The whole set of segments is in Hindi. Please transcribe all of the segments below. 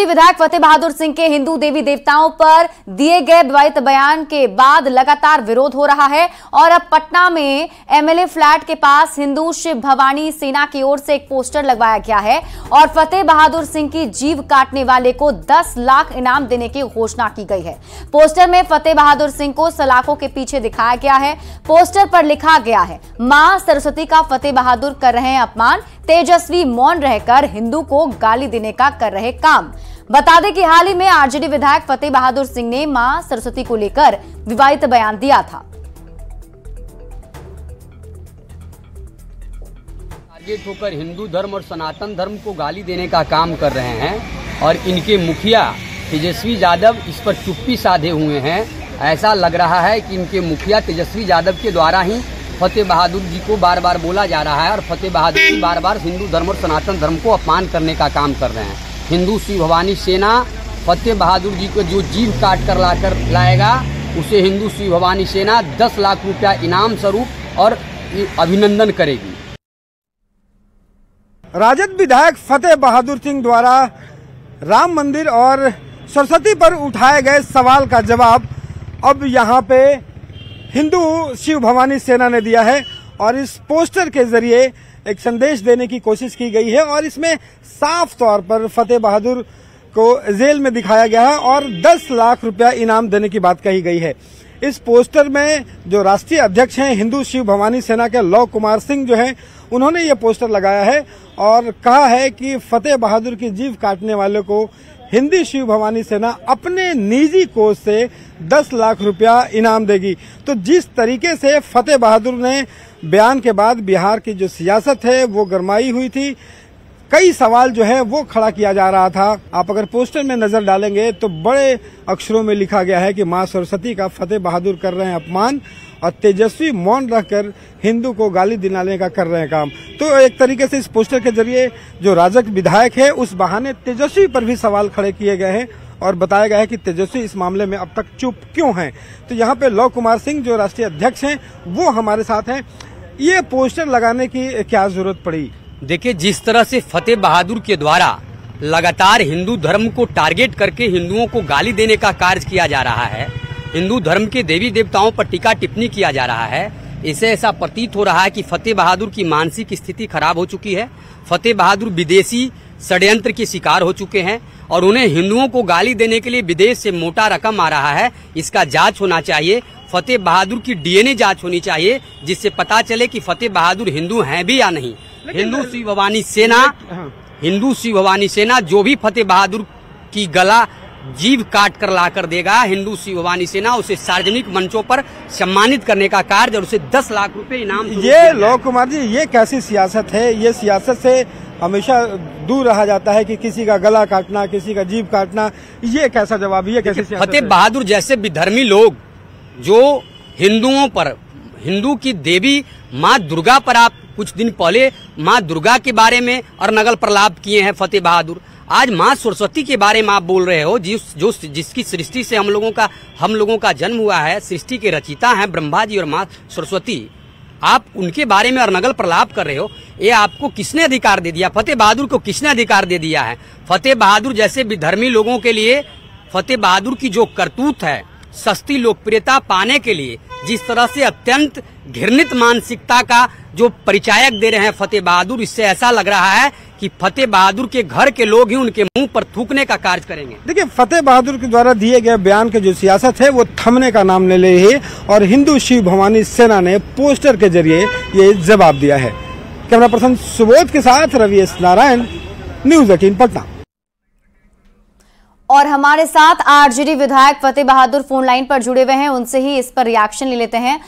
आरजेडी विधायक फतेह बहादुर सिंह के हिंदू देवी देवताओं पर दिए गए विवादित बयान के बाद लगातार विरोध हो रहा है और अब पटना में एमएलए फ्लैट के पास हिंदू शिव भवानी सेना की ओर से एक पोस्टर लगवाया गया है और फतेह बहादुर सिंह की जीभ काटने वाले को 10 लाख इनाम देने की घोषणा की गई है। पोस्टर में फतेह बहादुर सिंह को सलाखों के पीछे दिखाया गया है। पोस्टर पर लिखा गया है, मां सरस्वती का फतेह बहादुर कर रहे हैं अपमान, तेजस्वी मौन रहकर हिंदू को गाली देने का कर रहे काम। बता दें कि हाल ही में आरजेडी विधायक फतेह बहादुर सिंह ने मां सरस्वती को लेकर विवादित बयान दिया था। टारगेट होकर हिंदू धर्म और सनातन धर्म को गाली देने का काम कर रहे हैं और इनके मुखिया तेजस्वी यादव इस पर चुप्पी साधे हुए हैं। ऐसा लग रहा है कि इनके मुखिया तेजस्वी यादव के द्वारा ही फतेह बहादुर जी को बार बार बोला जा रहा है और फतेह बहादुर जी बार बार हिंदू धर्म और सनातन धर्म को अपमान करने का काम कर रहे हैं। हिंदू शिव भवानी सेना फतेह बहादुर जी को जो जीभ काट कर लाएगा उसे हिंदू शिव भवानी सेना 10 लाख रुपया इनाम स्वरूप और अभिनंदन करेगी। राजद विधायक फतेह बहादुर सिंह द्वारा राम मंदिर और सरस्वती पर उठाए गए सवाल का जवाब अब यहाँ पे हिंदू शिव भवानी सेना ने दिया है और इस पोस्टर के जरिए एक संदेश देने की कोशिश की गई है और इसमें साफ तौर पर फतेह बहादुर को जेल में दिखाया गया है और 10 लाख रुपया इनाम देने की बात कही गई है। इस पोस्टर में जो राष्ट्रीय अध्यक्ष हैं हिंदू शिव भवानी सेना के लौ कुमार सिंह जो हैं उन्होंने ये पोस्टर लगाया है और कहा है कि फतेह बहादुर की जीभ काटने वाले को हिंदी शिव भवानी सेना अपने निजी कोष से 10 लाख रुपया इनाम देगी। तो जिस तरीके से फतेह बहादुर ने बयान के बाद बिहार की जो सियासत है वो गरमाई हुई थी, कई सवाल जो है वो खड़ा किया जा रहा था। आप अगर पोस्टर में नजर डालेंगे तो बड़े अक्षरों में लिखा गया है कि मां सरस्वती का फतेह बहादुर कर रहे हैं अपमान और तेजस्वी मौन रहकर हिंदू को गाली दिलाने का कर रहे हैं काम। तो एक तरीके से इस पोस्टर के जरिए जो राजग विधायक है उस बहाने तेजस्वी पर भी सवाल खड़े किए गए हैं और बताया गया है कि तेजस्वी इस मामले में अब तक चुप क्यों हैं। तो यहाँ पे लौ कुमार सिंह जो राष्ट्रीय अध्यक्ष हैं वो हमारे साथ हैं। ये पोस्टर लगाने की क्या जरूरत पड़ी? देखिए, जिस तरह से फतेह बहादुर के द्वारा लगातार हिंदू धर्म को टारगेट करके हिंदुओं को गाली देने का कार्य किया जा रहा है, हिंदू धर्म के देवी देवताओं पर टीका टिप्पणी किया जा रहा है, इससे ऐसा प्रतीत हो रहा है कि फतेह बहादुर की मानसिक स्थिति खराब हो चुकी है। फतेह बहादुर विदेशी षड्यंत्र के शिकार हो चुके हैं और उन्हें हिंदुओं को गाली देने के लिए विदेश से मोटा रकम आ रहा है। इसका जांच होना चाहिए। फतेह बहादुर की डीएनए जांच होनी चाहिए जिससे पता चले कि फतेह बहादुर हिंदू हैं भी या नहीं। हिंदू शिव भवानी सेना जो भी फतेह बहादुर की गला जीभ काट कर ला कर देगा, हिंदू शिव भवानी सेना उसे सार्वजनिक मंचों पर सम्मानित करने का कार्य और उसे 10 लाख रुपए इनाम। ये लौ कुमार जी, ये कैसी सियासत है? ये सियासत से हमेशा दूर रहा जाता है कि किसी का गला काटना, किसी का जीभ काटना, ये कैसा जवाब? ये कैसी सियासत? फतेह बहादुर जैसे विधर्मी लोग जो हिंदुओं पर, हिंदू की देवी माँ दुर्गा पर, आप कुछ दिन पहले माँ दुर्गा के बारे में और नकल प्रलाप किए हैं फतेह बहादुर। आज माँ सरस्वती के बारे में आप बोल रहे हो, जिसकी सृष्टि से हम लोगों का जन्म हुआ है, सृष्टि के रचिता हैं ब्रह्मा जी और माँ सरस्वती। आप उनके बारे में और नकल प्रलाप कर रहे हो। ये आपको किसने अधिकार दे दिया? फतेह बहादुर को किसने अधिकार दे दिया है? फतेह बहादुर जैसे विधर्मी लोगों के लिए फतेह बहादुर की जो करतूत है, सस्ती लोकप्रियता पाने के लिए जिस तरह से अत्यंत घृणित मानसिकता का जो परिचायक दे रहे हैं फतेह बहादुर, इससे ऐसा लग रहा है कि फतेह बहादुर के घर के लोग ही उनके मुंह पर थूकने का कार्य करेंगे। देखिए, फतेह बहादुर के द्वारा दिए गए बयान की जो सियासत है वो थमने का नाम ले रही है और हिंदू शिव भवानी सेना ने पोस्टर के जरिए ये जवाब दिया है। कैमरा पर्सन सुबोध के साथ रवि एस नारायण, न्यूज़ 18 पटना। और हमारे साथ आरजेडी विधायक फतेह बहादुर फोन लाइन पर जुड़े हुए हैं, उनसे ही इस पर रिएक्शन ले लेते हैं।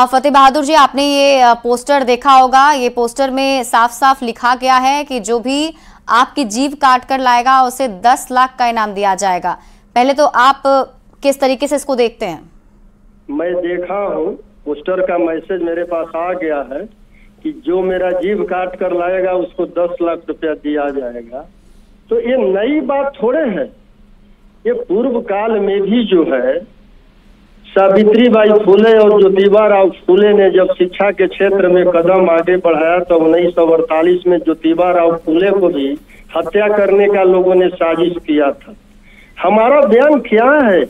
फतेह बहादुर जी, आपने ये पोस्टर देखा होगा। ये पोस्टर में साफ साफ लिखा गया है कि जो भी आपकी जीभ काट कर लाएगा उसे 10 लाख का इनाम दिया जाएगा। पहले तो आप किस तरीके से इसको देखते हैं? मैं देखा हूँ, पोस्टर का मैसेज मेरे पास आ गया है कि जो मेरा जीभ काट कर लाएगा उसको 10 लाख रुपया दिया जाएगा। तो ये नई बात थोड़े है, ये पूर्व काल में भी जो है सावित्रीबाई फुले और ज्योतिबा फुले ने जब शिक्षा के क्षेत्र में कदम आगे बढ़ाया तो 1948 में ज्योतिबा फुले को भी हत्या करने का लोगों ने साजिश किया था। हमारा बयान क्या है?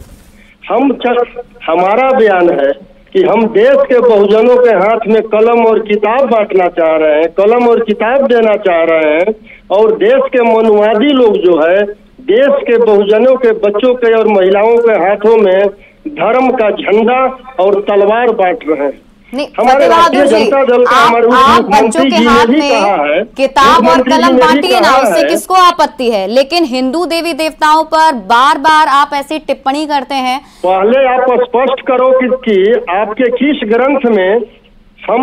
हमारा बयान है कि हम देश के बहुजनों के हाथ में कलम और किताब बांटना चाह रहे हैं, कलम और किताब देना चाह रहे हैं, और देश के मनुवादी लोग जो है देश के बहुजनों के बच्चों के और महिलाओं के हाथों में धर्म का झंडा और तलवार बांट रहे हैं। हमारे राष्ट्रीय जनता दल का आप बच्चों के हाथ में किताब और कलम बांटिए ना, उससे किसको आपत्ति है, लेकिन हिंदू देवी देवताओं पर बार बार आप ऐसी टिप्पणी करते हैं। पहले आप स्पष्ट करो कि आपके किस ग्रंथ में हम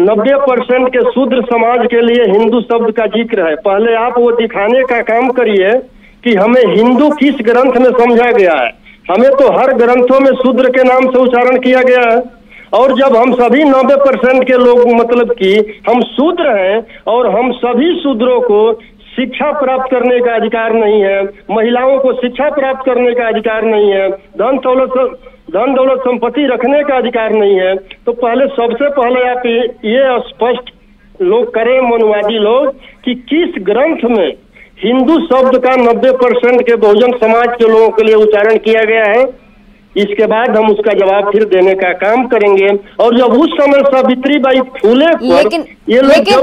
90% के शूद्र समाज के लिए हिंदू शब्द का जिक्र है। पहले आप वो दिखाने का काम करिए कि हमें हिंदू किस ग्रंथ में समझा गया है। हमें तो हर ग्रंथों में शूद्र के नाम से उच्चारण किया गया है, और जब हम सभी 90% के लोग मतलब कि हम शूद्र हैं और हम सभी शूद्रों को शिक्षा प्राप्त करने का अधिकार नहीं है, महिलाओं को शिक्षा प्राप्त करने का अधिकार नहीं है, धन दौलत संपत्ति रखने का अधिकार नहीं है, तो पहले सबसे पहले आप ये स्पष्ट लोग करें, मनुवादी लोग, कि किस ग्रंथ में हिंदू शब्द का 90% के बहुजन समाज के लोगों के लिए उच्चारण किया गया है। इसके बाद हम उसका जवाब फिर देने का काम करेंगे। और जब उस समय सावित्रीबाई फुले लेकिन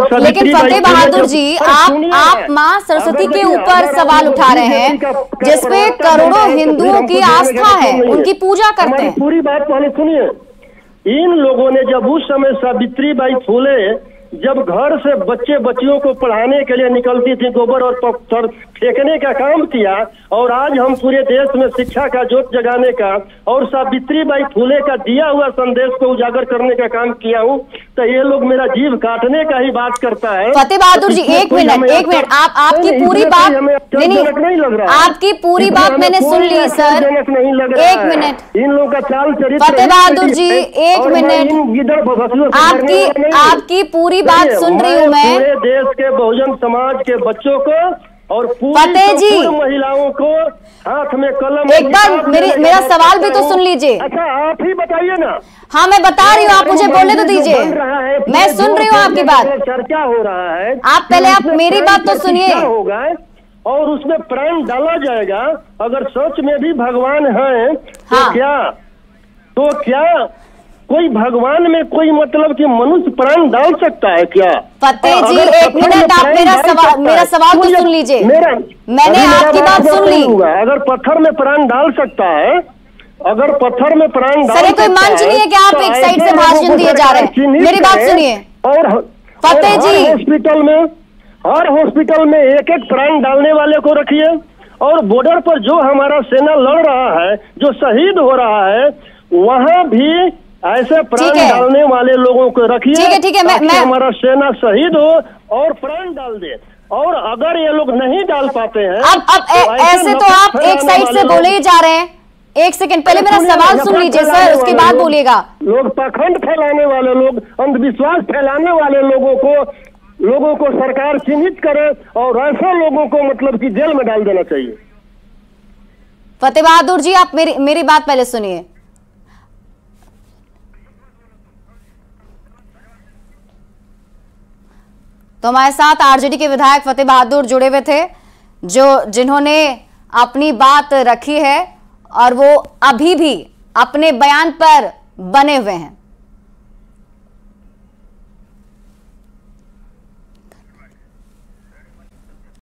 फतेह बहादुर जी, आप माँ सरस्वती के ऊपर सवाल उठा रहे हैं जिसपे करोड़ों हिंदुओं की आस्था है, उनकी पूजा करते हैं। पूरी बात पहले सुनिए। इन लोगों ने जब उस समय सावित्रीबाई फुले जब घर से बच्चे बच्चियों को पढ़ाने के लिए निकलती थी, गोबर और पत्थर फेंकने का काम किया, और आज हम पूरे देश में शिक्षा का जोत जगाने का और सावित्रीबाई फुले का दिया हुआ संदेश को उजागर करने का काम किया हूँ, तो ये लोग मेरा जीव काटने का ही बात करता है। फतेह बहादुर जी, एक मिनट, आपकी पूरी बात नहीं लग रहा, आपकी पूरी बात मैंने सुन ली सर, एक मिनट। इन लोगों का चाल चरित्र। फतेह बहादुर जी, एक मिनट, आपकी पूरी बात सुन रही हूँ मैं। पूरे देश के बहुजन समाज के बच्चों को और फतेह जी महिलाओं को हाथ में कलम। एक बार मेरा सवाल भी तो सुन लीजिए। अच्छा, आप ही बताइए ना। हाँ, मैं बता रही हूँ, आप मुझे बोलने तो दीजिए, मैं सुन रही हूँ आपकी बात। चर्चा हो रहा है, आप पहले आप मेरी बात तो सुनिए। होगा और उसमें प्राण डाला जाएगा। अगर सच में भी भगवान है तो क्या कोई भगवान में कोई मतलब कि मनुष्य प्राण डाल सकता है क्या? फतेह जी, एक मिनट, आप मेरा सवाल तो सुन लीजिए। मैंने आपकी बात सुन ली। अगर पत्थर में प्राण डाल सकता है, अगर पत्थर में प्राण डाल, सर कोई मंच नहीं है कि आप एक साइड से भाषण दिए जा रहे हैं, मेरी बात सुनिए। और फतेह जी, हर हॉस्पिटल में एक एक प्राण डालने वाले को रखिए, और बॉर्डर पर जो हमारा सेना लड़ रहा है, जो शहीद हो रहा है, वहाँ भी ऐसे प्राण डालने वाले लोगों को रखिए। ठीक है, मैं हमारा सेना शहीद हो और प्राण डाल दे। और अगर ये लोग नहीं डाल पाते हैं, अब ऐसे तो आप एक साइड से बोले ही जा रहे हैं। एक सेकंड, पहले मेरा सवाल सुन लीजिए सर, उसके बाद बोलिएगा। लोग पाखंड फैलाने वाले लोग, अंधविश्वास फैलाने वाले लोगों को सरकार चिन्हित करे और ऐसे लोगों को मतलब कि जेल में डाल देना चाहिए। फतेह बहादुर जी, आप मेरी बात पहले सुनिए। तो हमारे साथ आरजेडी के विधायक फतेह बहादुर जुड़े हुए थे, जिन्होंने अपनी बात रखी है और वो अभी भी अपने बयान पर बने हुए हैं।